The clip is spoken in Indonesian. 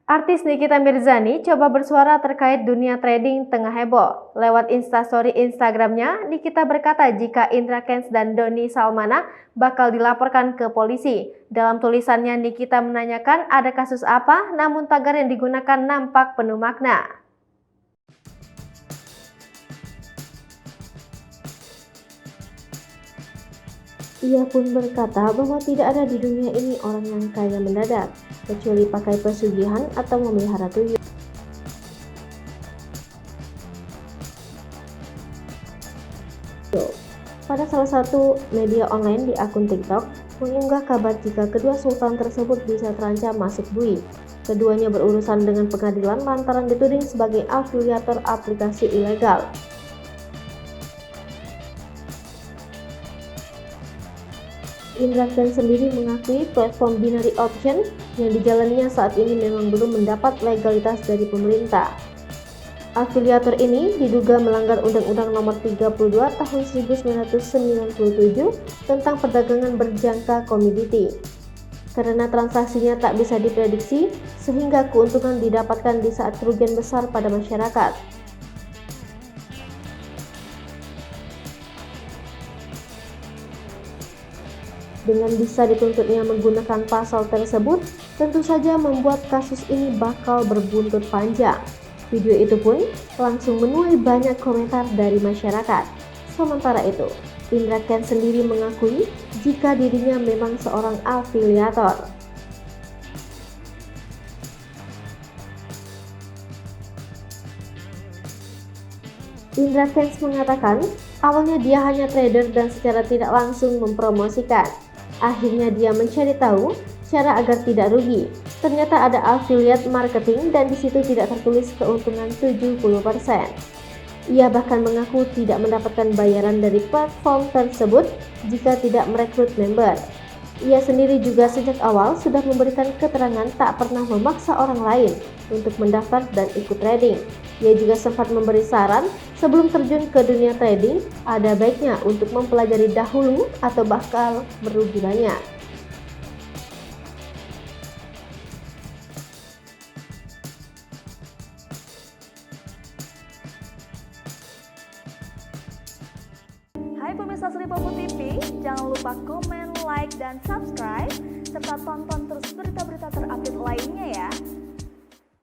Artis Nikita Mirzani coba bersuara terkait dunia trading tengah heboh. Lewat instastory Instagramnya, Nikita berkata jika Indra Kents dan Doni Salmana bakal dilaporkan ke polisi. Dalam tulisannya, Nikita menanyakan ada kasus apa, namun tagar yang digunakan nampak penuh makna. Ia pun berkata bahwa tidak ada di dunia ini orang yang kaya mendadak, kecuali pakai pesugihan atau memelihara tuyul. Pada salah satu media online di akun TikTok, mengunggah kabar jika kedua sultan tersebut bisa terancam masuk bui. Keduanya berurusan dengan pengadilan lantaran dituding sebagai afiliator aplikasi ilegal. Indra Kents sendiri mengakui platform binary option yang dijalaninya saat ini memang belum mendapat legalitas dari pemerintah. Afiliator ini diduga melanggar Undang-Undang Nomor 32 Tahun 1997 tentang perdagangan berjangka komoditi. Karena transaksinya tak bisa diprediksi, sehingga keuntungan didapatkan di saat kerugian besar pada masyarakat. Dengan bisa dituntutnya menggunakan pasal tersebut, tentu saja membuat kasus ini bakal berbuntut panjang. Video itu pun langsung menuai banyak komentar dari masyarakat. Sementara itu, Indra Kents sendiri mengakui jika dirinya memang seorang afiliator. Indra Kents mengatakan, awalnya dia hanya trader dan secara tidak langsung mempromosikan. Akhirnya dia mencari tahu cara agar tidak rugi. Ternyata ada affiliate marketing dan di situ tidak tertulis keuntungan 70%. Ia bahkan mengaku tidak mendapatkan bayaran dari platform tersebut jika tidak merekrut member. Ia sendiri juga sejak awal sudah memberikan keterangan tak pernah memaksa orang lain untuk mendaftar dan ikut trading. Ia juga sempat memberi saran sebelum terjun ke dunia trading, ada baiknya untuk mempelajari dahulu atau bakal merugi banyak. Hai pemirsa Sri Popo TV, jangan lupa komen, like, dan subscribe, serta tonton terus berita-berita terupdate